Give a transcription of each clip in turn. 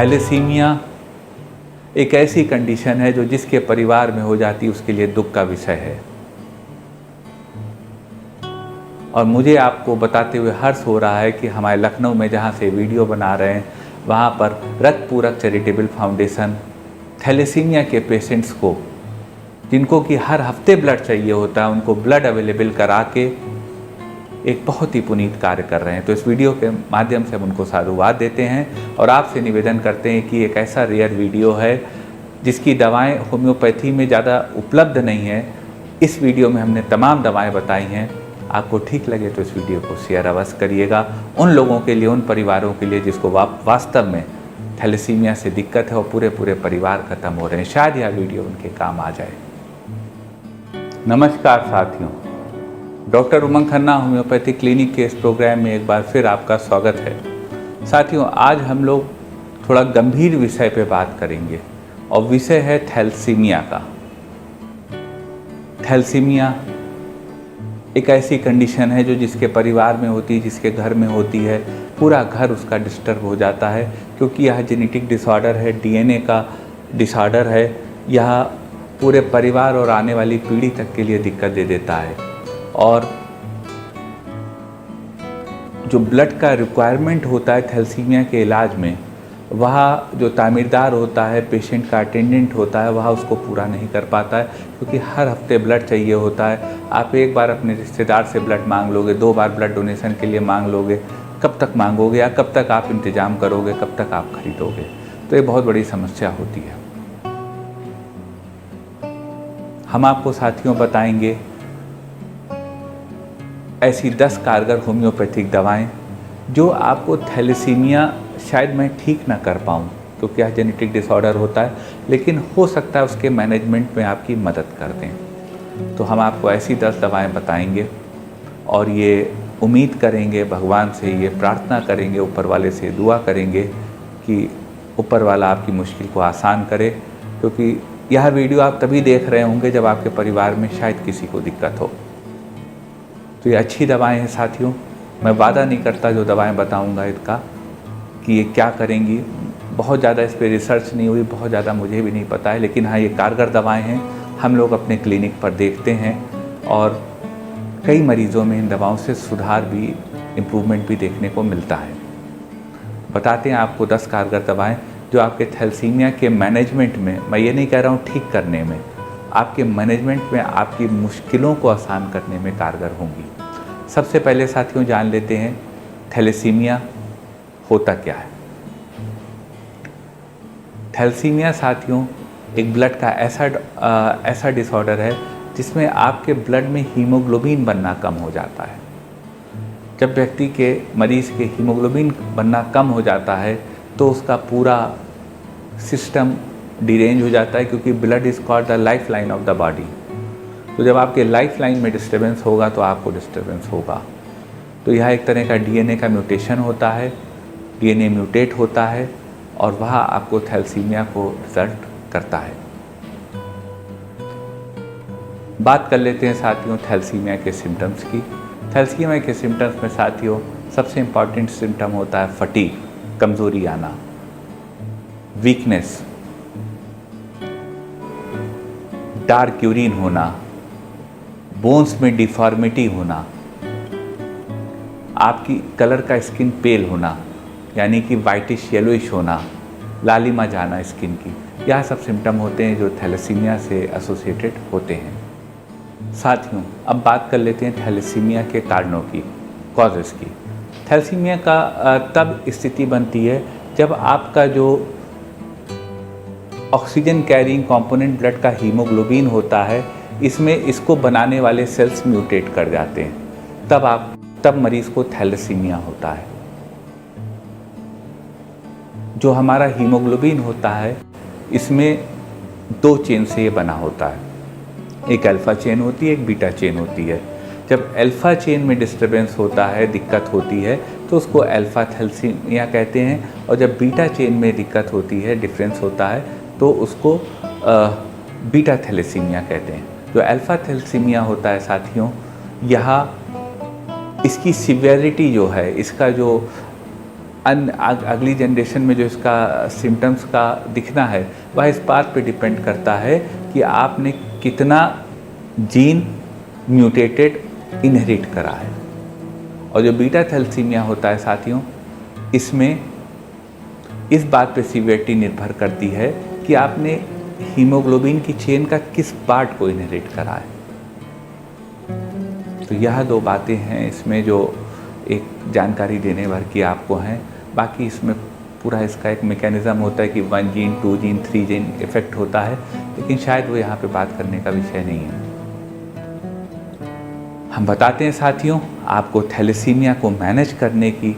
Thalassaemia एक ऐसी condition है जो जिसके परिवार में हो जाती है उसके लिए दुख का विषय है। और मुझे आपको बताते हुए हर्ष हो रहा है कि हमारे लखनऊ में जहाँ से वीडियो बना रहे हैं वहाँ पर रक्त पूरक चैरिटेबल फाउंडेशन थैलेसीमिया के पेशेंट्स को, जिनको कि हर हफ्ते ब्लड चाहिए होता है, उनको ब्लड अवेलेबल करा के एक बहुत ही पुनीत कार्य कर रहे हैं। तो इस वीडियो के माध्यम से हम उनको साधुवाद देते हैं और आपसे निवेदन करते हैं कि एक ऐसा रेयर वीडियो है जिसकी दवाएं होम्योपैथी में ज़्यादा उपलब्ध नहीं है। इस वीडियो में हमने तमाम दवाएं बताई हैं। आपको ठीक लगे तो इस वीडियो को शेयर अवश्य करिएगा उन लोगों के लिए, उन परिवारों के लिए जिसको वास्तव में थैलेसीमिया से दिक्कत है और पूरे परिवार खत्म हो रहे हैं। शायद यह वीडियो उनके काम आ जाए। नमस्कार साथियों, डॉक्टर उमंग खन्ना होम्योपैथी क्लिनिक के इस प्रोग्राम में एक बार फिर आपका स्वागत है। साथियों, आज हम लोग थोड़ा गंभीर विषय पे बात करेंगे और विषय है थैलेसीमिया का। थैलेसीमिया एक ऐसी कंडीशन है जो जिसके परिवार में होती है, जिसके घर में होती है, पूरा घर उसका डिस्टर्ब हो जाता है, क्योंकि यह जेनेटिक डिसऑर्डर है, डीएनए का डिसऑर्डर है। यह पूरे परिवार और आने वाली पीढ़ी तक के लिए दिक्कत दे देता है। और जो ब्लड का रिक्वायरमेंट होता है थैलेसीमिया के इलाज में, वह जो तामीरदार होता है, पेशेंट का अटेंडेंट होता है, वह उसको पूरा नहीं कर पाता है, क्योंकि हर हफ्ते ब्लड चाहिए होता है। आप एक बार अपने रिश्तेदार से ब्लड मांग लोगे, 2 बार ब्लड डोनेशन के लिए मांग लोगे, कब तक मांगोगे या कब तक आप इंतज़ाम करोगे, कब तक आप खरीदोगे? तो ये बहुत बड़ी समस्या होती है। हम आपको साथियों बताएंगे ऐसी 10 कारगर होम्योपैथिक दवाएं जो आपको थैलेसीमिया, शायद मैं ठीक ना कर पाऊँ क्योंकि यह जेनेटिक डिसऑर्डर होता है, लेकिन हो सकता है उसके मैनेजमेंट में आपकी मदद कर दें। तो हम आपको ऐसी 10 दवाएं बताएंगे और ये उम्मीद करेंगे, भगवान से ये प्रार्थना करेंगे, ऊपर वाले से दुआ करेंगे कि ऊपर वाला आपकी मुश्किल को आसान करे, क्योंकि यह वीडियो आप तभी देख रहे होंगे जब आपके परिवार में शायद किसी को दिक्कत हो। तो ये अच्छी दवाएं हैं साथियों। मैं वादा नहीं करता जो दवाएं बताऊंगा इसका कि ये क्या करेंगी, बहुत ज़्यादा इस पर रिसर्च नहीं हुई, बहुत ज़्यादा मुझे भी नहीं पता है, लेकिन हाँ, ये कारगर दवाएं हैं। हम लोग अपने क्लिनिक पर देखते हैं और कई मरीज़ों में इन दवाओं से सुधार भी, इम्प्रूवमेंट भी देखने को मिलता है। बताते हैं आपको 10 कारगर दवाएँ जो आपके थैलेसीमिया के मैनेजमेंट में, मैं ये नहीं कह रहा हूँ ठीक करने में, आपके मैनेजमेंट में आपकी मुश्किलों को आसान करने में कारगर होंगी। सबसे पहले साथियों जान लेते हैं थैलेसीमिया होता क्या है। थैलेसीमिया साथियों एक ब्लड का ऐसा डिसऑर्डर है जिसमें आपके ब्लड में हीमोग्लोबिन बनना कम हो जाता है। जब व्यक्ति के, मरीज़ के हीमोग्लोबिन बनना कम हो जाता है तो उसका पूरा सिस्टम डिरेंज हो जाता है, क्योंकि blood is called the life line of the body. तो जब आपके लाइफ लाइन में डिस्टर्बेंस होगा तो आपको डिस्टर्बेंस होगा। तो यह एक तरह का डीएनए का म्यूटेशन होता है, डीएनए म्यूटेट होता है और वह आपको थैलेसीमिया को रिजल्ट करता है। बात कर लेते हैं साथियों थैलेसीमिया के सिम्टम्स की। थैलेसीमिया के सिम्टम्स में साथियों सबसे इम्पॉर्टेंट सिम्टम होता है फटीग, कमज़ोरी आना, वीकनेस, डार्क यूरिन होना, बोन्स में डिफॉर्मिटी होना, आपकी कलर का स्किन पेल होना, यानी कि वाइटिश येलोइश होना, लालिमा जाना स्किन की, यह सब सिम्टम होते हैं जो थैलेसीमिया से एसोसिएटेड होते हैं। साथियों अब बात कर लेते हैं थैलेसीमिया के कारणों की, कॉजेज़ की। थैलेसीमिया का तब स्थिति बनती है जब आपका जो ऑक्सीजन कैरिंग कंपोनेंट ब्लड का हीमोग्लोबिन होता है, इसमें इसको बनाने वाले सेल्स म्यूटेट कर जाते हैं, तब मरीज़ को थैलेसीमिया होता है। जो हमारा हीमोग्लोबिन होता है इसमें 2 चेन से ये बना होता है, एक अल्फ़ा चेन होती है, एक बीटा चेन होती है। जब अल्फ़ा चेन में डिस्टर्बेंस होता है, दिक्कत होती है, तो उसको अल्फ़ा थैलेसीमिया कहते हैं, और जब बीटा चेन में दिक्कत होती है, डिफरेंस होता है, तो उसको बीटा थैलेसीमिया कहते हैं। जो अल्फ़ा थैलेसीमिया होता है साथियों, यहाँ इसकी सिवियरिटी जो है, इसका जो अगली जनरेशन में जो इसका सिम्टम्स का दिखना है वह इस बात पे डिपेंड करता है कि आपने कितना जीन म्यूटेटेड इनहेरिट करा है। और जो बीटा थैलेसीमिया होता है साथियों, इसमें इस बात पे सीवियरिटी निर्भर करती है कि आपने हीमोग्लोबिन की चेन का किस पार्ट को इनहेरिट करा है। तो यह दो बातें हैं इसमें जो एक जानकारी देने भर की आपको हैं। बाकी इसमें पूरा इसका एक मैकेनिज़्म होता है कि 1 जीन 2 जीन 3 जीन इफ़ेक्ट होता है, लेकिन शायद वो यहाँ पे बात करने का विषय नहीं है। हम बताते हैं साथियों, आपको थैलेसीमिया को मैनेज करने की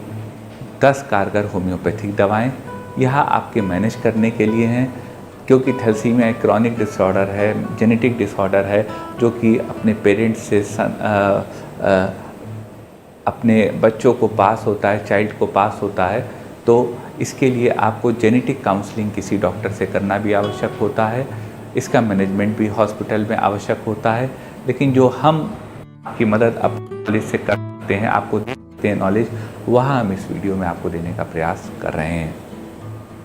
10 कारगर होम्योपैथिक दवाएं यह आपके मैनेज करने के लिए हैं, क्योंकि थैलेसीमिया एक क्रॉनिक डिसऑर्डर है, जेनेटिक डिसऑर्डर है, जो कि अपने पेरेंट्स से अपने बच्चों को पास होता है, चाइल्ड को पास होता है। तो इसके लिए आपको जेनेटिक काउंसलिंग किसी डॉक्टर से करना भी आवश्यक होता है। इसका मैनेजमेंट भी हॉस्पिटल में आवश्यक होता है। लेकिन जो हम आपकी मदद नॉलेज से कर सकते हैं, आपको देते हैं नॉलेज, वह हम इस वीडियो में आपको देने का प्रयास कर रहे हैं।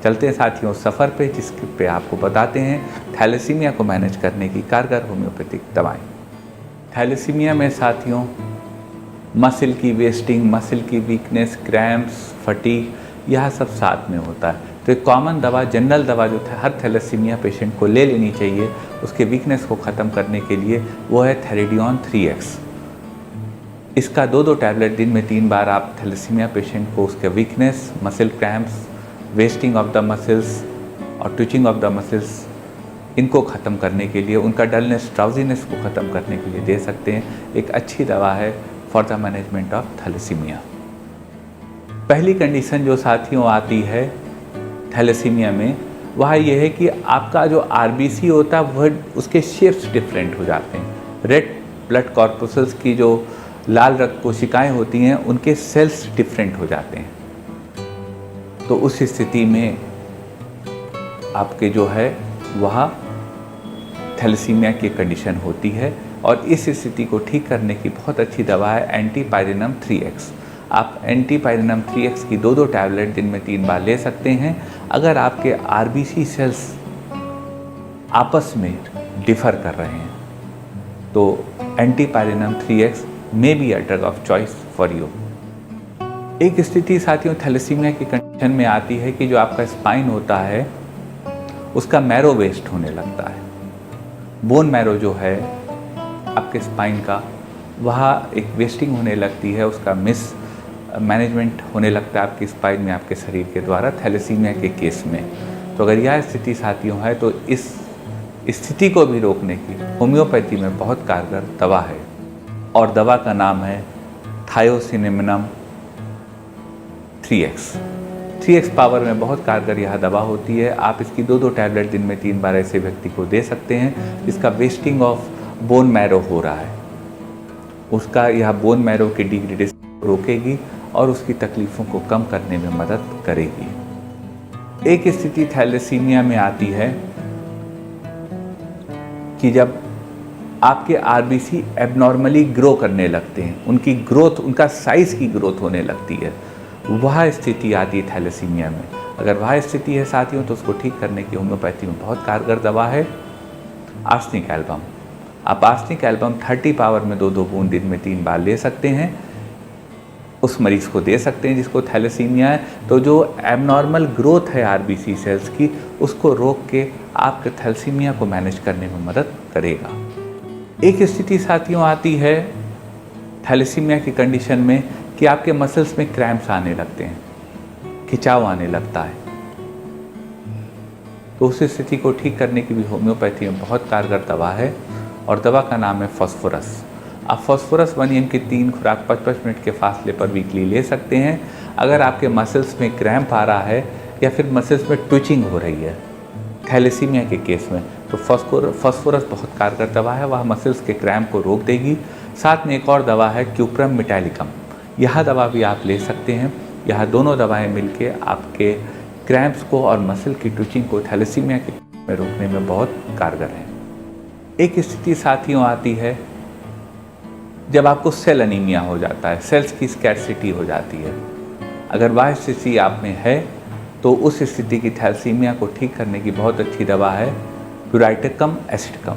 चलते हैं साथियों सफ़र पे, जिसके पे आपको बताते हैं थैलेसीमिया को मैनेज करने की कारगर होम्योपैथिक दवाएं। थैलेसीमिया में साथियों मसल की वेस्टिंग, मसल की वीकनेस, क्रैम्प्स, फटीग, यह सब साथ में होता है। तो एक कॉमन दवा, जनरल दवा जो हर थैलेसीमिया पेशेंट को ले लेनी चाहिए उसके वीकनेस को ख़त्म करने के लिए, वो है थैलेडियन 3X। इसका 2-2 टैबलेट दिन में 3 बार आप थैलेसीमिया पेशेंट को उसके weakness, muscle cramps, wasting of the muscles और ट्विचिंग ऑफ द मसल्स, इनको ख़त्म करने के लिए, उनका डलनेस, ड्राउजीनेस को ख़त्म करने के लिए दे सकते हैं। एक अच्छी दवा है for the management of thalassemia. पहली कंडीशन जो साथियों आती है थैलेसीमिया में, वह यह है कि आपका जो RBC होता है वह उसके शेप्स डिफरेंट हो जाते हैं। रेड ब्लड कॉर्पसेल्स की जो लाल रक्त कोशिकाएं होती हैं उनके सेल्स डिफरेंट हो जाते हैं। तो उस स्थिति में आपके जो है वह थैलेसीमिया की कंडीशन होती है। और इस स्थिति को ठीक करने की बहुत अच्छी दवा है एंटीपायरेनम 3X। आप एंटीपायरेनम 3X की 2-2 टैबलेट दिन में 3 बार ले सकते हैं। अगर आपके RBC सेल्स आपस में डिफ़र कर रहे हैं तो एंटीपायरेनम 3X may be a drug of choice for you. एक स्थिति साथियों थैलेसीमिया की कंडीशन में आती है कि जो आपका स्पाइन होता है उसका मैरो वेस्ट होने लगता है। बोन मैरो जो है आपके स्पाइन का, वह एक वेस्टिंग होने लगती है, उसका मिस मैनेजमेंट होने लगता है आपकी स्पाइन में आपके शरीर के द्वारा थैलेसीमिया के केस में। तो अगर यह स्थिति साथियों है तो इस स्थिति को भी रोकने की होम्योपैथी में बहुत कारगर दवा है, और दवा का नाम है थायोसिनेमम 3X पावर में बहुत कारगर यह दवा होती है। आप इसकी 2-2 टैबलेट दिन में 3 बार ऐसे व्यक्ति को दे सकते हैं जिसका वेस्टिंग ऑफ बोन मैरो हो रहा है। उसका यह बोन मैरो की डिग्रेडेशन रोकेगी और उसकी तकलीफ़ों को कम करने में मदद करेगी। एक स्थिति थैलेसीमिया में आती है कि जब आपके RBC एबनॉर्मली ग्रो करने लगते हैं, उनकी ग्रोथ, उनका साइज़ की ग्रोथ होने लगती है, वह स्थिति आती है थैलेसीमिया में। अगर वह स्थिति है साथियों तो उसको ठीक करने की होम्योपैथी में बहुत कारगर दवा है आर्सेनिक एल्बम। आप आर्सेनिक एल्बम 30 पावर में 2-2 बूंद दिन में 3 बार ले सकते हैं, उस मरीज़ को दे सकते हैं जिसको थैलेसीमिया है। तो जो एबनॉर्मल ग्रोथ है RBC सेल्स की, उसको रोक के आपके थैलेसीमिया को मैनेज करने में मदद करेगा। एक स्थिति साथियों आती है थैलेसीमिया की कंडीशन में कि आपके मसल्स में क्रैम्प्स आने लगते हैं, खिंचाव आने लगता है। तो उस स्थिति को ठीक करने की भी होम्योपैथी में बहुत कारगर दवा है, और दवा का नाम है फास्फोरस। आप फास्फोरस 1 mg की 3 खुराक 55 मिनट के फासले पर वीकली ले सकते हैं। अगर आपके मसल्स में क्रैम्प आ रहा है या फिर मसल्स में ट्विचिंग हो रही है थैलेसीमिया के केस में, तो फास्फोरस बहुत कारगर दवा है, वह मसल्स के क्रैम्प को रोक देगी। साथ में एक और दवा है क्यूप्रम मेटालिकम, यह दवा भी आप ले सकते हैं। यह दोनों दवाएं मिलके आपके क्रैम्प्स को और मसल की ट्विचिंग को थैलेसीमिया के में रोकने में बहुत कारगर है। एक स्थिति साथियों आती है जब आपको सेल एनीमिया हो जाता है, सेल्स की स्कैर्सिटी हो जाती है। अगर वह स्थिति आप में है तो उस स्थिति की थैलेसीमिया को ठीक करने की बहुत अच्छी दवा है प्यूराइटकम एसिडकम।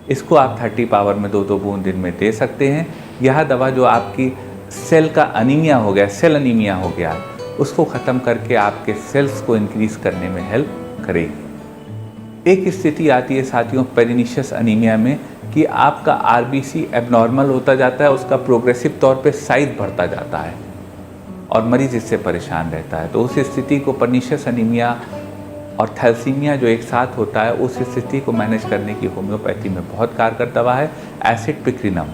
इसको आप 30 पावर में 2-2 बूंद दिन में दे सकते हैं। यह दवा जो आपकी सेल का अनीमिया हो गया, सेल अनीमिया हो गया, उसको ख़त्म करके आपके सेल्स को इंक्रीज़ करने में हेल्प करेगी। एक स्थिति आती है साथियों पेरिनिशियस अनीमिया में कि आपका आरबीसी एबनॉर्मल होता जाता है, उसका प्रोग्रेसिव तौर पे साइज बढ़ता जाता है और मरीज़ इससे परेशान रहता है। तो उस स्थिति को पर्निशियस अनीमिया और थैलेसीमिया जो एक साथ होता है, उस स्थिति को मैनेज करने की होम्योपैथी में बहुत कारगर दवा है एसिड पिक्रिनम।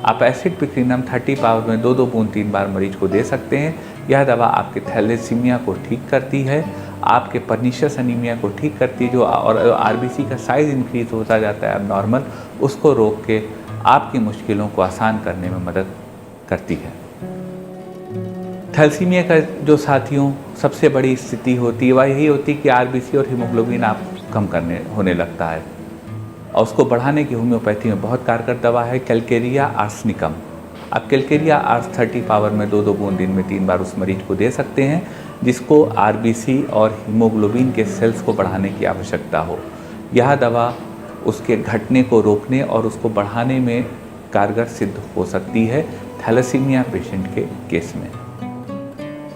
आप एसिड पिक्रिनम 30 पावर में 2-2 बूंद 3 बार मरीज को दे सकते हैं। यह दवा आपके थैलेसीमिया को ठीक करती है, आपके पर्निशियस अनीमिया को ठीक करती है, जो और आरबीसी का साइज़ इंक्रीज होता जाता है नॉर्मल, उसको रोक के आपकी मुश्किलों को आसान करने में मदद करती है। थैलेसीमिया का जो साथियों सबसे बड़ी स्थिति होती है वह यही होती है कि आरबीसी और हीमोग्लोबिन आप कम होने लगता है और उसको बढ़ाने की होम्योपैथी में बहुत कारगर दवा है कैलकेरिया आर्सेनिकम। आप कैलकेरिया आर्स 30 पावर में 2-2 बूंद दिन में 3 बार उस मरीज को दे सकते हैं जिसको आरबीसी और हीमोग्लोबिन के सेल्स को बढ़ाने की आवश्यकता हो। यह दवा उसके घटने को रोकने और उसको बढ़ाने में कारगर सिद्ध हो सकती है थैलेसीमिया पेशेंट के केस में।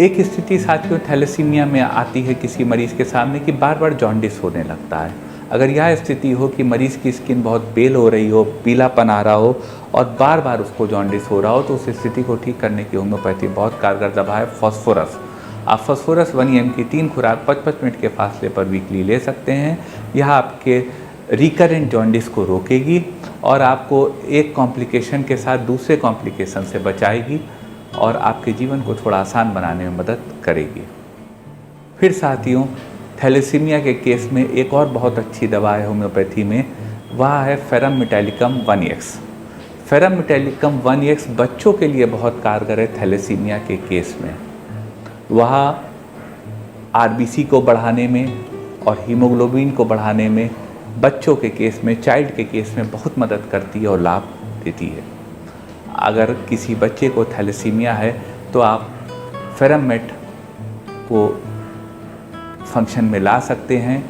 एक स्थिति साथियों थैलेसीमिया में आती है किसी मरीज़ के सामने कि बार बार जॉन्डिस होने लगता है। अगर यह स्थिति हो कि मरीज़ की स्किन बहुत पेल हो रही हो, पीलापन आ रहा हो और बार बार उसको जॉन्डिस हो रहा हो, तो उस स्थिति को ठीक करने की होम्योपैथी बहुत कारगर दवा है फॉस्फोरस। आप फॉस्फोरस 1 mg की 3 खुराक 55 मिनट के फासले पर वीकली ले सकते हैं। यह आपके रिकरेंट जॉन्डिस को रोकेगी और आपको एक कॉम्प्लिकेशन के साथ दूसरे कॉम्प्लिकेशन से बचाएगी और आपके जीवन को थोड़ा आसान बनाने में मदद करेगी। फिर साथियों थैलेसीमिया के केस में एक और बहुत अच्छी दवा है होम्योपैथी में, वह है ferrum metallicum 1x। Ferrum metallicum 1x बच्चों के लिए बहुत कारगर है थैलेसीमिया के केस में। वह आरबीसी को बढ़ाने में और हीमोग्लोबिन को बढ़ाने में बच्चों के केस में, चाइल्ड के केस में बहुत मदद करती है और लाभ देती है। अगर किसी बच्चे को थैलेसीमिया है तो आप फेरमेट को फंक्शन में ला सकते हैं,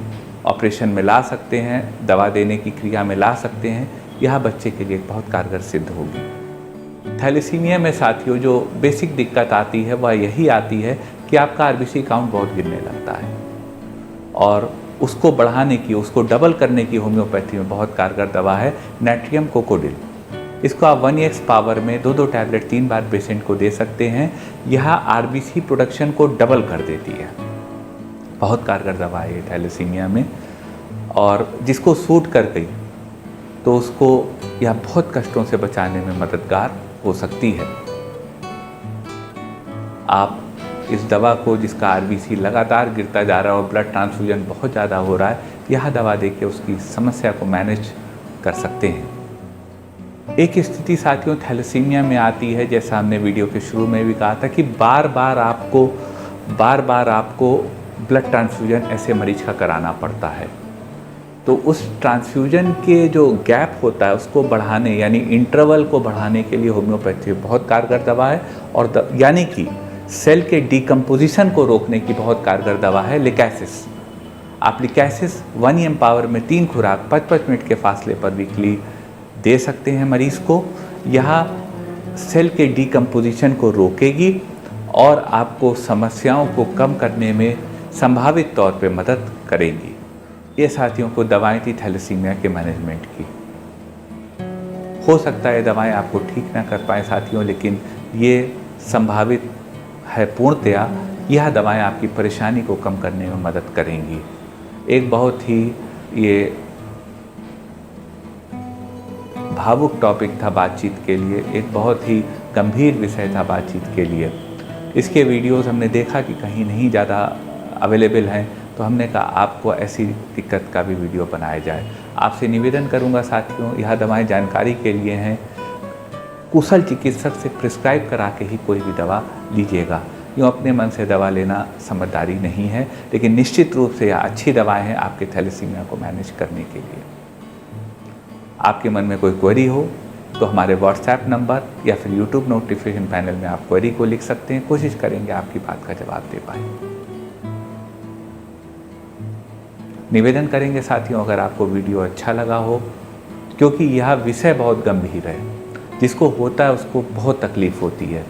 ऑपरेशन में ला सकते हैं, दवा देने की क्रिया में ला सकते हैं। यह बच्चे के लिए बहुत कारगर सिद्ध होगी। थैलेसीमिया में साथियों जो बेसिक दिक्कत आती है वह यही आती है कि आपका आरबीसी काउंट बहुत गिरने लगता है और उसको बढ़ाने की, उसको डबल करने की होम्योपैथी में बहुत कारगर दवा है नाट्रियम कोकोडिल। इसको आप 1x पावर में 2-2 टैबलेट 3 बार पेशेंट को दे सकते हैं। यह आरबीसी प्रोडक्शन को डबल कर देती है। बहुत कारगर दवा है ये थैलेसीमिया में और जिसको सूट कर गई तो उसको यह बहुत कष्टों से बचाने में मददगार हो सकती है। आप इस दवा को, जिसका आरबीसी लगातार गिरता जा रहा है और ब्लड ट्रांसफ्यूजन बहुत ज़्यादा हो रहा है, यह दवा देके उसकी समस्या को मैनेज कर सकते हैं। एक स्थिति साथियों थैलेसीमिया में आती है, जैसा हमने वीडियो के शुरू में भी कहा था, कि बार बार आपको ब्लड ट्रांसफ्यूजन ऐसे मरीज का कराना पड़ता है। तो उस ट्रांसफ्यूजन के जो गैप होता है उसको बढ़ाने, यानी इंटरवल को बढ़ाने के लिए होम्योपैथी बहुत कारगर दवा है और यानी कि सेल के डिकम्पोजिशन को रोकने की बहुत कारगर दवा है लिकैसिस। आप लिकैसिस 1 mg पावर में 3 खुराक 55 मिनट के फासले पर वीकली दे सकते हैं मरीज़ को। यह सेल के डिकम्पोजिशन को रोकेगी और आपको समस्याओं को कम करने में संभावित तौर पे मदद करेगी। ये साथियों को दवाएं थी थैलेसीमिया के मैनेजमेंट की। हो सकता है दवाएं आपको ठीक ना कर पाएँ साथियों, लेकिन ये संभावित है पूर्णतया यह दवाएं आपकी परेशानी को कम करने में मदद करेंगी। एक बहुत ही ये भावुक टॉपिक था बातचीत के लिए, एक बहुत ही गंभीर विषय था बातचीत के लिए। इसके वीडियोस हमने देखा कि कहीं नहीं ज़्यादा अवेलेबल हैं, तो हमने कहा आपको ऐसी दिक्कत का भी वीडियो बनाया जाए। आपसे निवेदन करूंगा साथियों, यह दवाएं जानकारी के लिए हैं, कुशल चिकित्सक से प्रिस्क्राइब करा के ही कोई भी दवा लीजिएगा। यूँ अपने मन से दवा लेना समझदारी नहीं है, लेकिन निश्चित रूप से यह अच्छी दवाएं हैं आपके थैलेसीमिया को मैनेज करने के लिए। आपके मन में कोई क्वेरी हो तो हमारे व्हाट्सएप नंबर या फिर यूट्यूब नोटिफिकेशन पैनल में आप क्वेरी को लिख सकते हैं। कोशिश करेंगे आपकी बात का जवाब दे पाए। निवेदन करेंगे साथियों, अगर आपको वीडियो अच्छा लगा हो, क्योंकि यह विषय बहुत गंभीर है, जिसको होता है उसको बहुत तकलीफ होती है,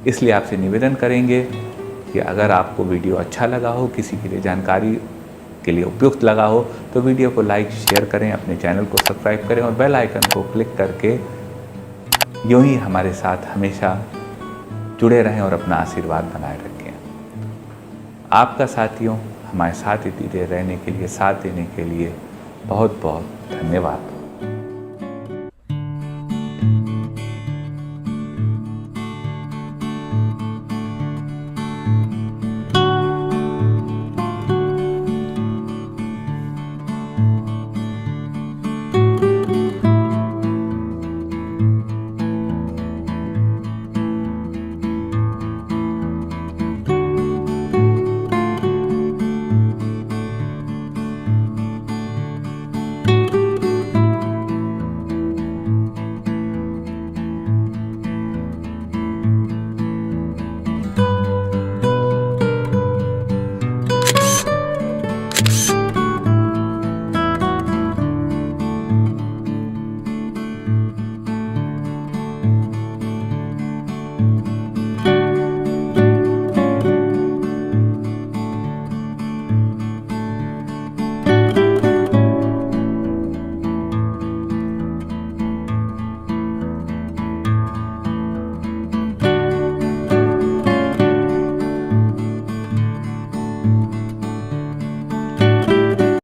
इसलिए आपसे निवेदन करेंगे कि अगर आपको वीडियो अच्छा लगा हो, किसी के लिए जानकारी के लिए उपयुक्त लगा हो, तो वीडियो को लाइक शेयर करें, अपने चैनल को सब्सक्राइब करें और बेल आइकन को क्लिक करके यूँ ही हमारे साथ हमेशा जुड़े रहें और अपना आशीर्वाद बनाए रखें। आपका साथियों हमारे साथ इतनी देर रहने के लिए, साथ देने के लिए बहुत बहुत धन्यवाद।